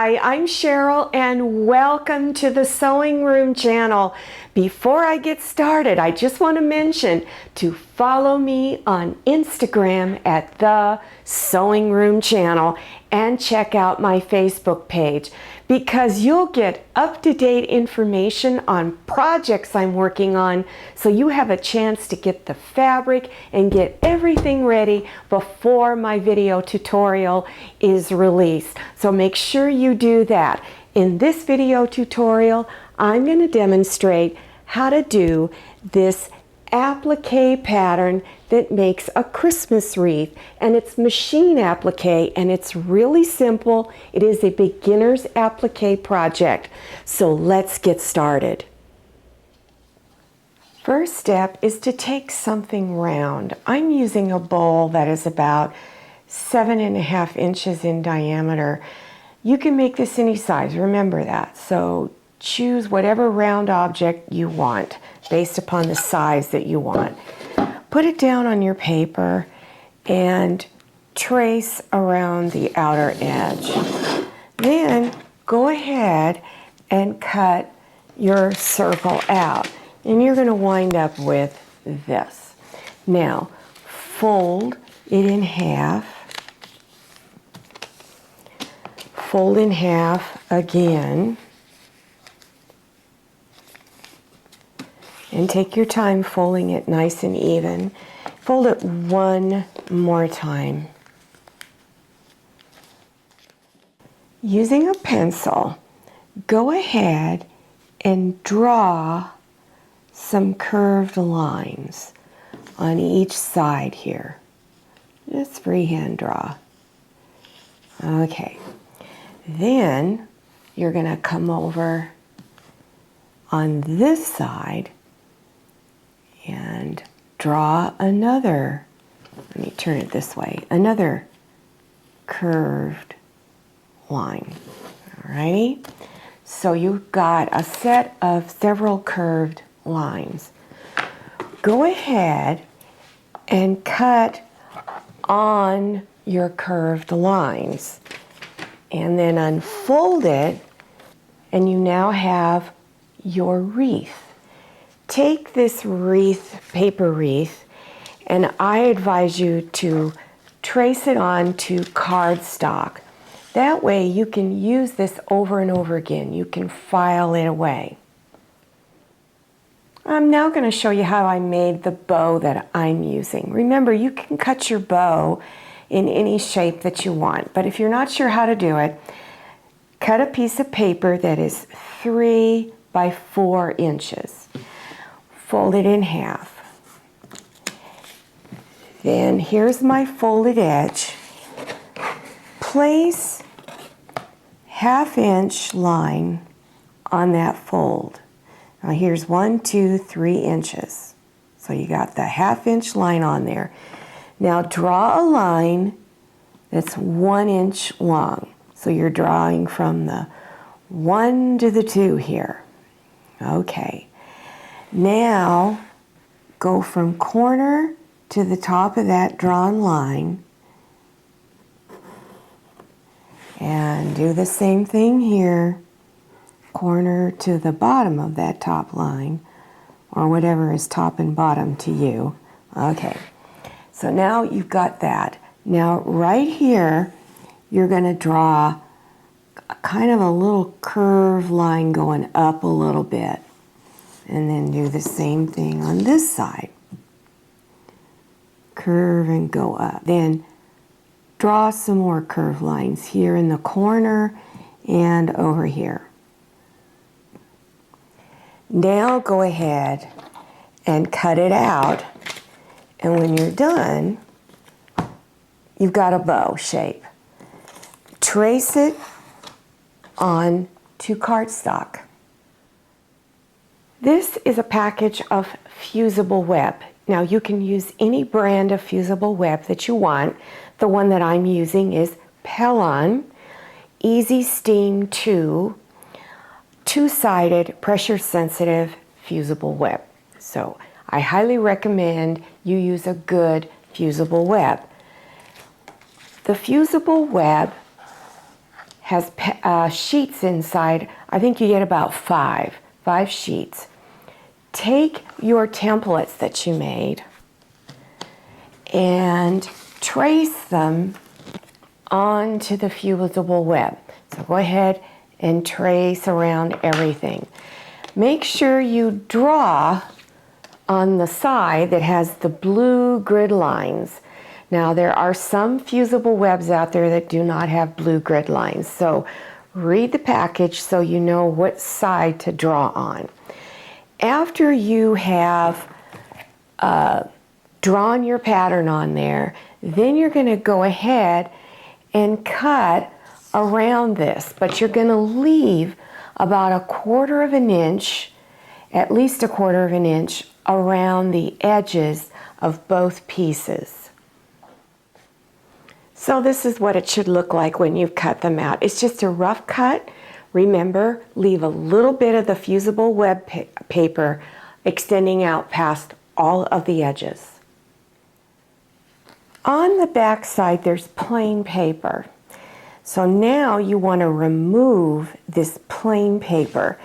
Hi, I'm Cheryl and welcome to the Sewing Room channel. Before I get started, I just want to mention to follow me on Instagram at the Sewing Room channel and check out my Facebook page because you'll get up-to-date information on projects I'm working on so you have a chance to get the fabric and get everything ready before my video tutorial is released. So make sure you do that. In this video tutorial, I'm going to demonstrate how to do this applique pattern that makes a Christmas wreath, and it's machine applique and it's really simple. It is a beginner's applique project. So let's get started. First step is to take something round. I'm using a bowl that is about 7.5 inches in diameter. You can make this any size, remember that. So choose whatever round object you want based upon the size that you want. Put it down on your paper and trace around the outer edge. Then go ahead and cut your circle out. And you're going to wind up with this. Now, fold it in half. Fold in half again. And take your time folding it nice and even. Fold it one more time. Using a pencil, go ahead and draw some curved lines on each side here. Just freehand draw. Okay. Then you're going to come over on this side and draw another, let me turn it this way, another curved line. Alrighty? So you've got a set of several curved lines. Go ahead and cut on your curved lines and then unfold it, and you now have your wreath. Take this wreath, paper wreath, and I advise you to trace it onto cardstock. That way you can use this over and over again. You can file it away. I'm now going to show you how I made the bow that I'm using. Remember, you can cut your bow in any shape that you want, but if you're not sure how to do it, cut a piece of paper that is 3 by 4 inches. Fold it in half. Then here's my folded edge. Place 1/2 inch line on that fold. Now here's 1, 2, 3 inches. So you got the 1/2 inch line on there. Now draw a line that's 1 inch long. So you're drawing from the 1 to the 2 here. Okay. Now go from corner to the top of that drawn line and do the same thing here, corner to the bottom of that top line, or whatever is top and bottom to you. Okay, so now you've got that. Now right here you're going to draw kind of a little curved line going up a little bit. And then do the same thing on this side. Curve and go up. Then draw some more curved lines here in the corner and over here. Now go ahead and cut it out. And when you're done, you've got a bow shape. Trace it on to cardstock. This is a package of fusible web. Now you can use any brand of fusible web that you want. The one that I'm using is Pellon Easy Steam 2 two-sided pressure sensitive fusible web. So I highly recommend you use a good fusible web. The fusible web has sheets inside. I think you get about five sheets. Take your templates that you made and trace them onto the fusible web. So go ahead and trace around everything. Make sure you draw on the side that has the blue grid lines. Now there are some fusible webs out there that do not have blue grid lines, so read the package so you know what side to draw on. After you have drawn your pattern on there, then you're going to go ahead and cut around this, but you're going to leave about 1/4 of an inch, at least 1/4 of an inch, around the edges of both pieces. So this is what it should look like when you've cut them out. It's just a rough cut. Remember, leave a little bit of the fusible web paper extending out past all of the edges. On the back side, there's plain paper. So now you want to remove this plain paper.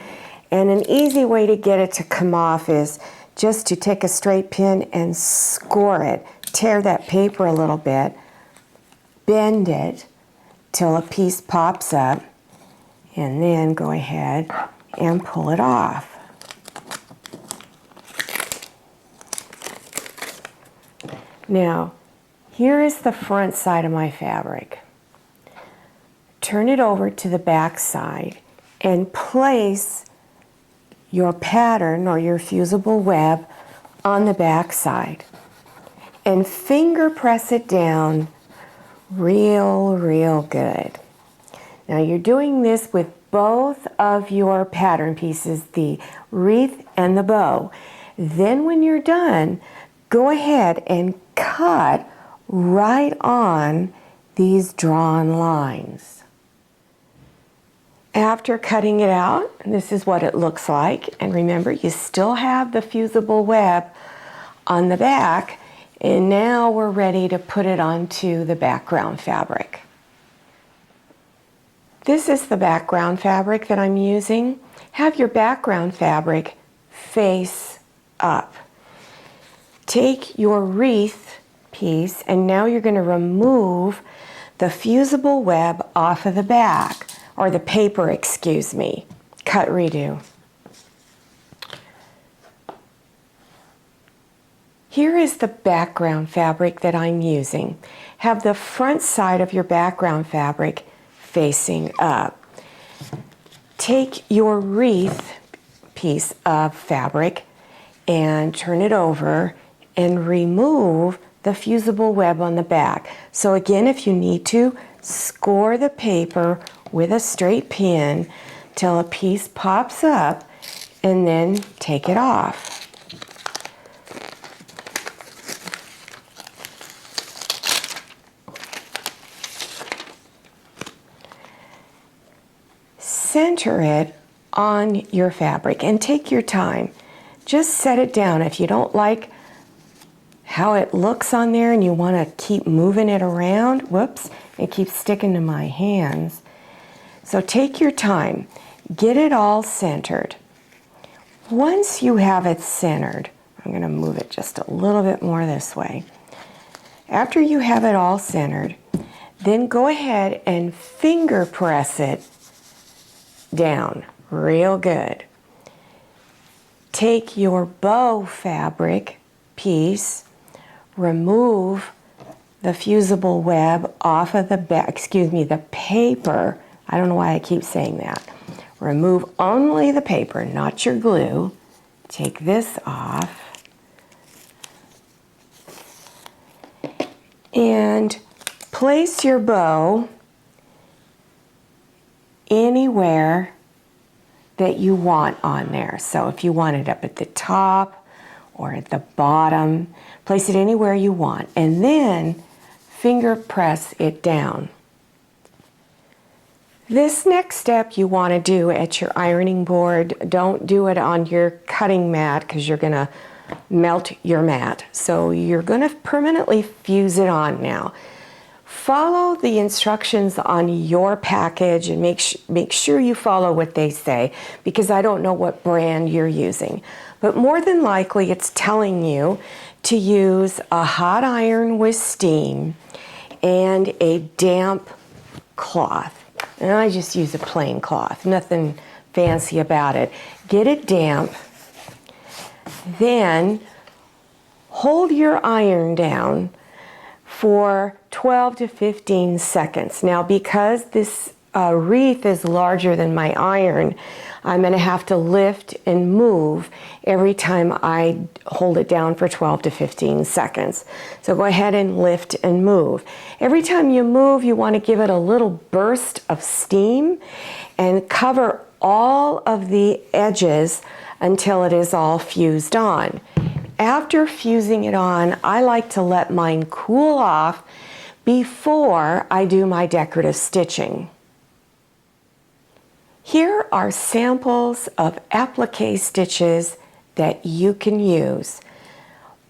And an easy way to get it to come off is just to take a straight pin and score it. Tear that paper a little bit, bend it till a piece pops up, and then go ahead and pull it off. Now, here is the front side of my fabric. Turn it over to the back side and place your pattern or your fusible web on the back side. And finger press it down real good. Now you're doing this with both of your pattern pieces, the wreath and the bow. Then when you're done, go ahead and cut right on these drawn lines. After cutting it out, this is what it looks like. And remember, you still have the fusible web on the back, and now we're ready to put it onto the background fabric. This is the background fabric that I'm using. Have your background fabric face up. Take your wreath piece, and now you're going to remove the fusible web off of the back, or the paper, excuse me. Cut, redo. Here is the background fabric that I'm using. Have the front side of your background fabric facing up. Take your wreath piece of fabric and turn it over and remove the fusible web on the back. So again, if you need to, score the paper with a straight pin till a piece pops up, and then take it off. Center it on your fabric and take your time. Just set it down. If you don't like how it looks on there and you want to keep moving it around, whoops, it keeps sticking to my hands. So take your time, get it all centered. Once you have it centered, I'm going to move it just a little bit more this way. After you have it all centered, then go ahead and finger press it down real good. Take your bow fabric piece, remove the fusible web off of the back, the paper. I don't know why I keep saying that. Remove only the paper, not your glue. Take this off. And place your bow anywhere that you want on there. So if you want it up at the top or at the bottom, place it anywhere you want. And then finger press it down. This next step you want to do at your ironing board. Don't do it on your cutting mat because you're going to melt your mat. So you're going to permanently fuse it on now. follow the instructions on your package and make sure you follow what they say, because I don't know what brand you're using. But more than likely it's telling you to use a hot iron with steam and a damp cloth. And I just use a plain cloth, nothing fancy about it. Get it damp, then hold your iron down for 12 to 15 seconds. Now, because this wreath is larger than my iron, I'm going to have to lift and move every time I hold it down for 12 to 15 seconds. So go ahead and lift and move. Every time you move, you want to give it a little burst of steam and cover all of the edges until it is all fused on. After fusing it on, I like to let mine cool off before I do my decorative stitching. Here are samples of applique stitches that you can use.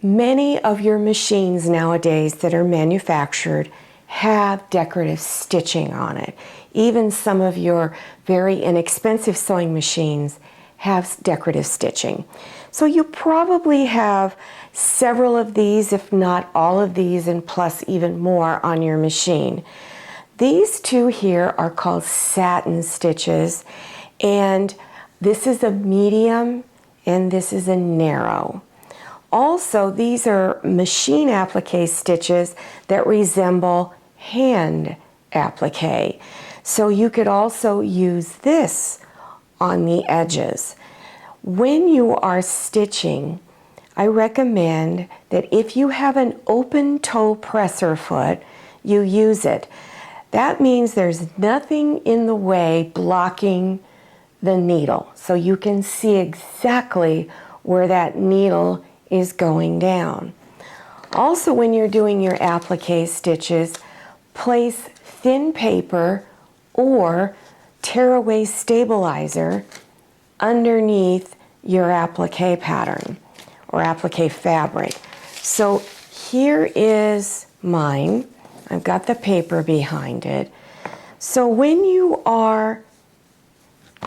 Many of your machines nowadays that are manufactured have decorative stitching on it. Even some of your very inexpensive sewing machines have decorative stitching. So you probably have several of these, if not all of these, and plus even more on your machine. These two here are called satin stitches, and this is a medium and this is a narrow. Also, these are machine applique stitches that resemble hand applique. So you could also use this on the edges. When you are stitching, I recommend that if you have an open toe presser foot, you use it. That means there's nothing in the way blocking the needle, so you can see exactly where that needle is going down. Also, when you're doing your applique stitches, place thin paper or tearaway stabilizer underneath your applique pattern or applique fabric. So here is mine. I've got the paper behind it. So when you are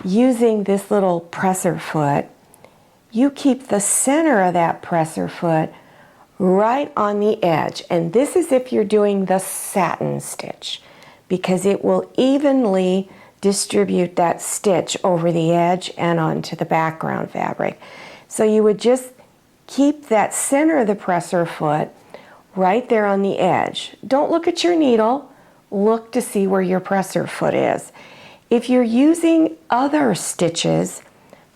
using this little presser foot, you keep the center of that presser foot right on the edge. And this is if you're doing the satin stitch, because it will evenly distribute that stitch over the edge and onto the background fabric. So you would just keep that center of the presser foot right there on the edge. Don't look at your needle, look to see where your presser foot is. If you're using other stitches,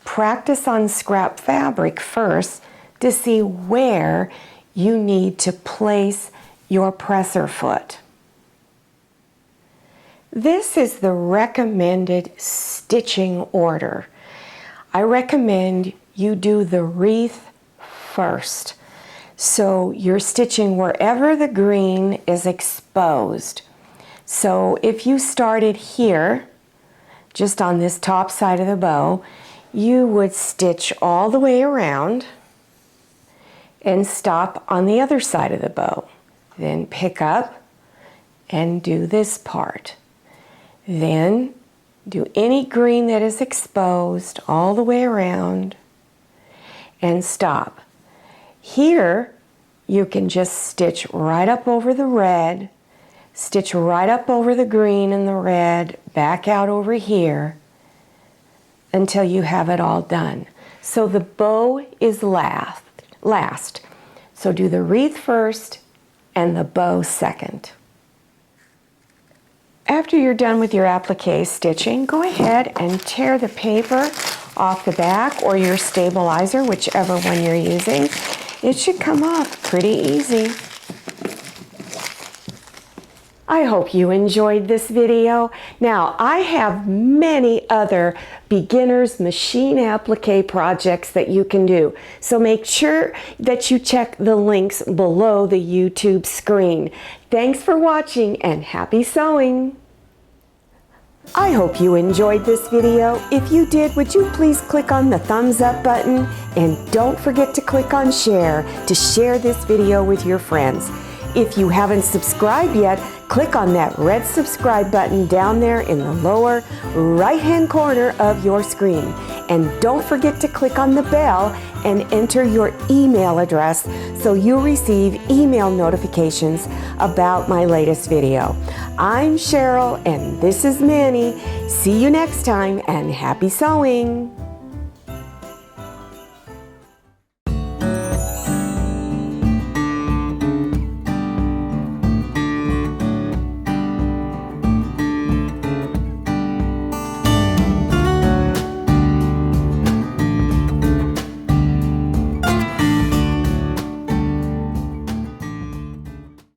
practice on scrap fabric first to see where you need to place your presser foot. This is the recommended stitching order. I recommend you do the wreath first. So you're stitching wherever the green is exposed. So if you started here, just on this top side of the bow, you would stitch all the way around and stop on the other side of the bow. Then pick up and do this part. Then do any green that is exposed all the way around and stop. Here, you can just stitch right up over the red, stitch right up over the green and the red, back out over here until you have it all done. So the bow is last. So do the wreath first and the bow second. After you're done with your applique stitching, go ahead and tear the paper off the back or your stabilizer, whichever one you're using. It should come off pretty easy. I hope you enjoyed this video. Now, I have many other beginners machine applique projects that you can do. So make sure that you check the links below the YouTube screen. Thanks for watching and happy sewing! I hope you enjoyed this video. If you did, would you please click on the thumbs up button and don't forget to click on share to share this video with your friends. If you haven't subscribed yet, click on that red subscribe button down there in the lower right-hand corner of your screen. And don't forget to click on the bell and enter your email address so you'll receive email notifications about my latest video. I'm Cheryl and this is Manny. See you next time and happy sewing!